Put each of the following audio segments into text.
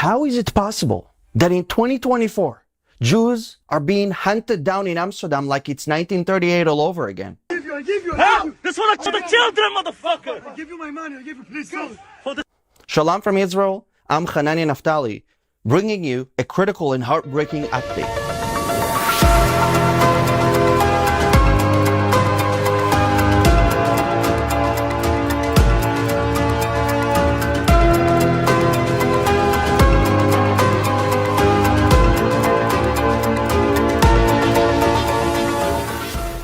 How is it possible that in 2024, Jews are being hunted down in Amsterdam like it's 1938 all over again? I give you. This one for the children, motherfucker! I give you my money. I give you, please go. Shalom from Israel, I'm Hananya Naftali, bringing you a critical and heartbreaking update.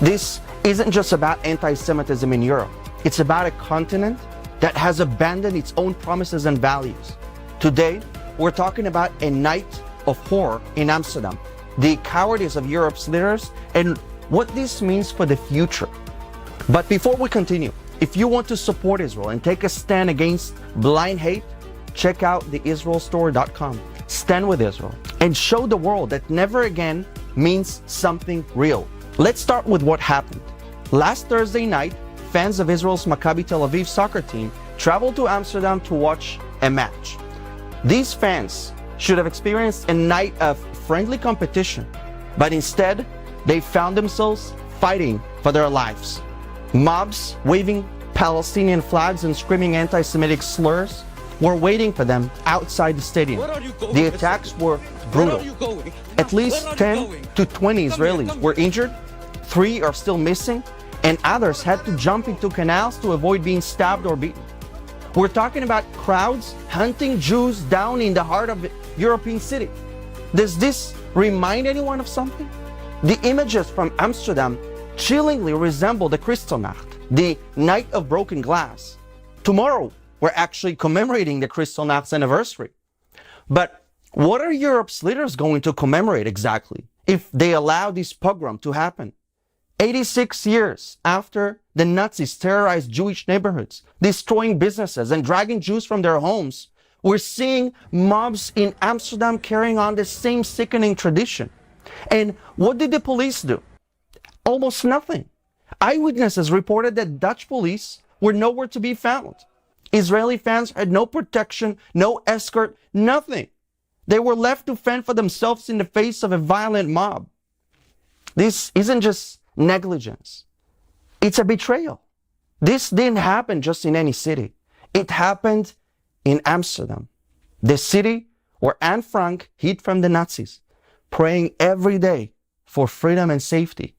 This isn't just about anti-Semitism in Europe. It's about a continent that has abandoned its own promises and values. Today, we're talking about a night of horror in Amsterdam, the cowardice of Europe's leaders, and what this means for the future. But before we continue, if you want to support Israel and take a stand against blind hate, check out theisraelstore.com. Stand with Israel and show the world that never again means something real. Let's start with what happened. Last Thursday night, fans of Israel's Maccabi Tel Aviv soccer team traveled to Amsterdam to watch a match. These fans should have experienced a night of friendly competition, but instead, they found themselves fighting for their lives. Mobs waving Palestinian flags and screaming anti-Semitic slurs were waiting for them outside the stadium. The attacks were brutal. At least 10 to 20 Israelis were injured, 3 are still missing, and others had to jump into canals to avoid being stabbed or beaten. We're talking about crowds hunting Jews down in the heart of a European city. Does this remind anyone of something? The images from Amsterdam chillingly resemble the Kristallnacht, the night of broken glass. Tomorrow, we're actually commemorating the Kristallnacht's anniversary. But what are Europe's leaders going to commemorate exactly if they allow this pogrom to happen? 86 years after the Nazis terrorized Jewish neighborhoods, destroying businesses and dragging Jews from their homes, we're seeing mobs in Amsterdam carrying on the same sickening tradition. And what did the police do? Almost nothing. Eyewitnesses reported that Dutch police were nowhere to be found. Israeli fans had no protection, no escort, nothing. They were left to fend for themselves in the face of a violent mob. This isn't just negligence. It's a betrayal. This didn't happen just in any city. It happened in Amsterdam, the city where Anne Frank hid from the Nazis, praying every day for freedom and safety.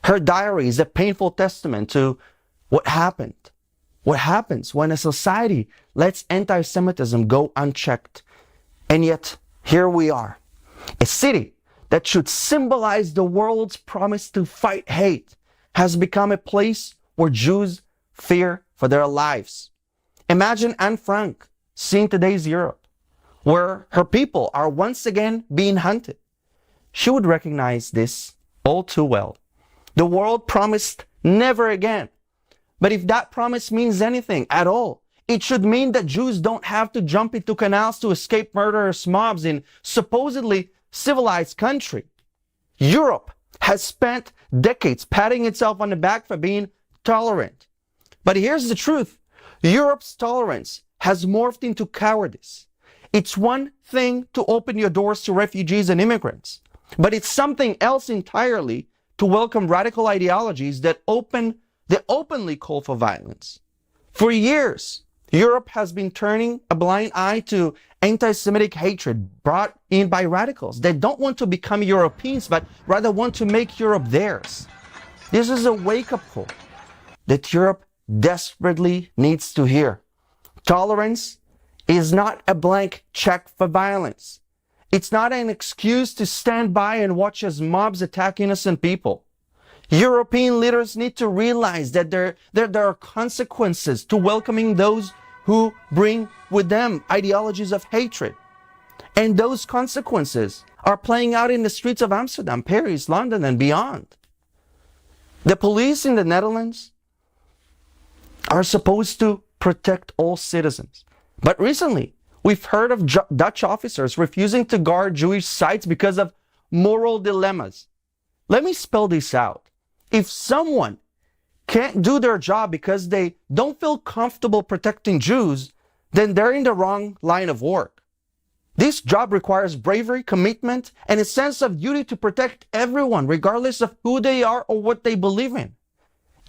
Her diary is a painful testament to what happened. What happens when a society lets anti-Semitism go unchecked. And yet, here we are, a city that should symbolize the world's promise to fight hate has become a place where Jews fear for their lives. Imagine Anne Frank seeing today's Europe, where her people are once again being hunted. She would recognize this all too well. The world promised never again. But if that promise means anything at all, it should mean that Jews don't have to jump into canals to escape murderous mobs in supposedly civilized country. Europe has spent decades patting itself on the back for being tolerant. But here's the truth. Europe's tolerance has morphed into cowardice. It's one thing to open your doors to refugees and immigrants, but it's something else entirely to welcome radical ideologies that openly call for violence. For years, Europe has been turning a blind eye to anti-Semitic hatred brought in by radicals that don't want to become Europeans, but rather want to make Europe theirs. This is a wake-up call that Europe desperately needs to hear. Tolerance is not a blank check for violence. It's not an excuse to stand by and watch as mobs attack innocent people. European leaders need to realize that there are consequences to welcoming those who bring with them ideologies of hatred. And those consequences are playing out in the streets of Amsterdam, Paris, London, and beyond. The police in the Netherlands are supposed to protect all citizens. But recently, we've heard of Dutch officers refusing to guard Jewish sites because of moral dilemmas. Let me spell this out. If someone can't do their job because they don't feel comfortable protecting Jews, then they're in the wrong line of work. This job requires bravery, commitment, and a sense of duty to protect everyone, regardless of who they are or what they believe in.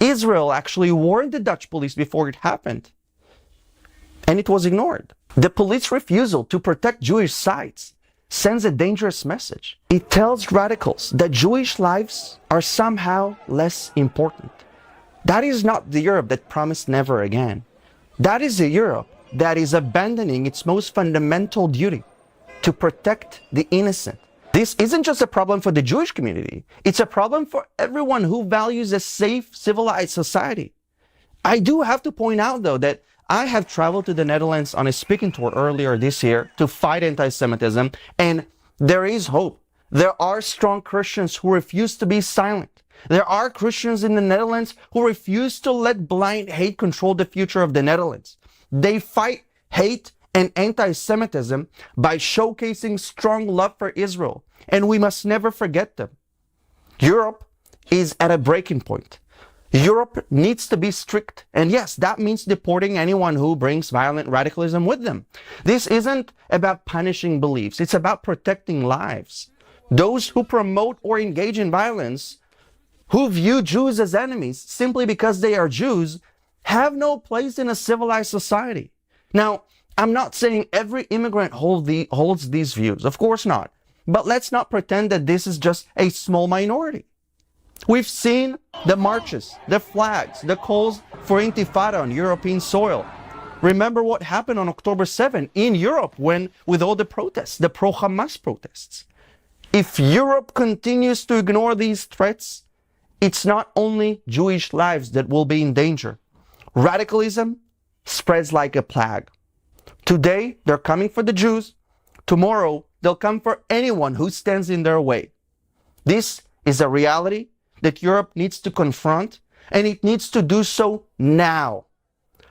Israel actually warned the Dutch police before it happened, and it was ignored. The police refusal to protect Jewish sites sends a dangerous message. It tells radicals that Jewish lives are somehow less important. That is not the Europe that promised never again. That is a Europe that is abandoning its most fundamental duty to protect the innocent. This isn't just a problem for the Jewish community. It's a problem for everyone who values a safe, civilized society. I do have to point out, though, that I have traveled to the Netherlands on a speaking tour earlier this year to fight anti-Semitism, and there is hope. There are strong Christians who refuse to be silent. There are Christians in the Netherlands who refuse to let blind hate control the future of the Netherlands. They fight hate and anti-Semitism by showcasing strong love for Israel, and we must never forget them. Europe is at a breaking point. Europe needs to be strict, and yes, that means deporting anyone who brings violent radicalism with them. This isn't about punishing beliefs, it's about protecting lives. Those who promote or engage in violence, who view Jews as enemies simply because they are Jews, have no place in a civilized society. Now, I'm not saying every immigrant holds these views, of course not. But let's not pretend that this is just a small minority. We've seen the marches, the flags, the calls for intifada on European soil. Remember what happened on October 7 in Europe with all the protests, the pro-Hamas protests. If Europe continues to ignore these threats, it's not only Jewish lives that will be in danger. Radicalism spreads like a plague. Today, they're coming for the Jews. Tomorrow, they'll come for anyone who stands in their way. This is a reality that Europe needs to confront, and it needs to do so now.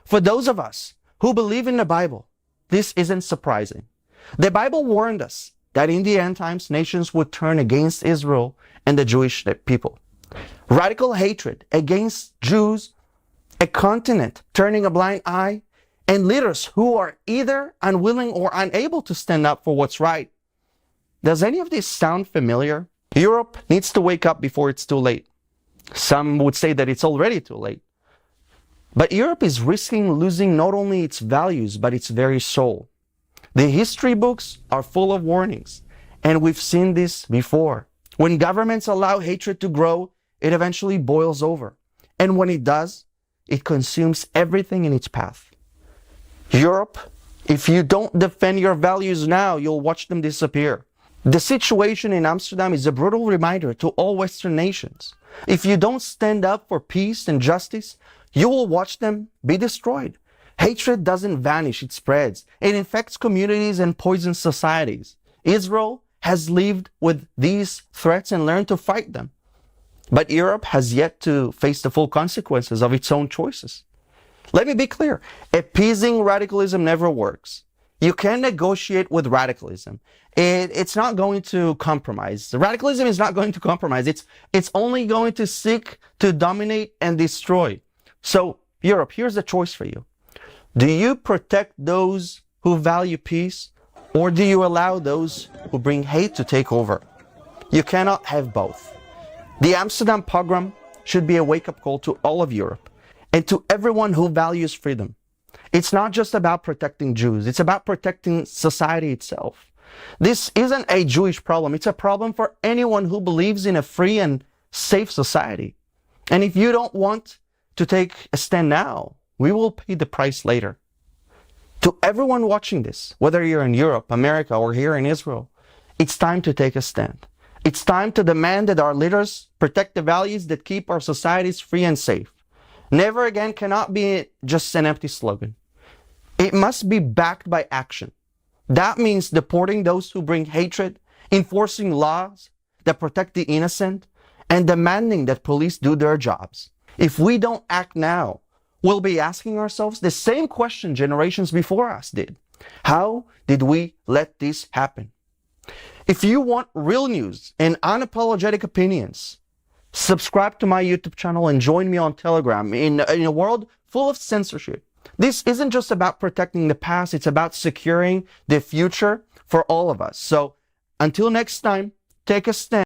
For those of us who believe in the Bible, this isn't surprising. The Bible warned us that in the end times, nations would turn against Israel and the Jewish people. Radical hatred against Jews, a continent turning a blind eye, and leaders who are either unwilling or unable to stand up for what's right. Does any of this sound familiar? Europe needs to wake up before it's too late. Some would say that it's already too late. But Europe is risking losing not only its values, but its very soul. The history books are full of warnings, and we've seen this before. When governments allow hatred to grow, it eventually boils over. And when it does, it consumes everything in its path. Europe, if you don't defend your values now, you'll watch them disappear. The situation in Amsterdam is a brutal reminder to all Western nations. If you don't stand up for peace and justice, you will watch them be destroyed. Hatred doesn't vanish, it spreads. It infects communities and poisons societies. Israel has lived with these threats and learned to fight them. But Europe has yet to face the full consequences of its own choices. Let me be clear. Appeasing radicalism never works. You can negotiate with radicalism. It's not going to compromise. Radicalism is not going to compromise. It's only going to seek to dominate and destroy. So, Europe, here's a choice for you. Do you protect those who value peace, or do you allow those who bring hate to take over? You cannot have both. The Amsterdam pogrom should be a wake-up call to all of Europe and to everyone who values freedom. It's not just about protecting Jews. It's about protecting society itself. This isn't a Jewish problem. It's a problem for anyone who believes in a free and safe society. And if you don't want to take a stand now, we will pay the price later. To everyone watching this, whether you're in Europe, America, or here in Israel, it's time to take a stand. It's time to demand that our leaders protect the values that keep our societies free and safe. Never again cannot be just an empty slogan. It must be backed by action. That means deporting those who bring hatred, enforcing laws that protect the innocent, and demanding that police do their jobs. If we don't act now, we'll be asking ourselves the same question generations before us did. How did we let this happen? If you want real news and unapologetic opinions, subscribe to my YouTube channel and join me on Telegram in a world full of censorship. This isn't just about protecting the past, it's about securing the future for all of us. So until next time, take a stand.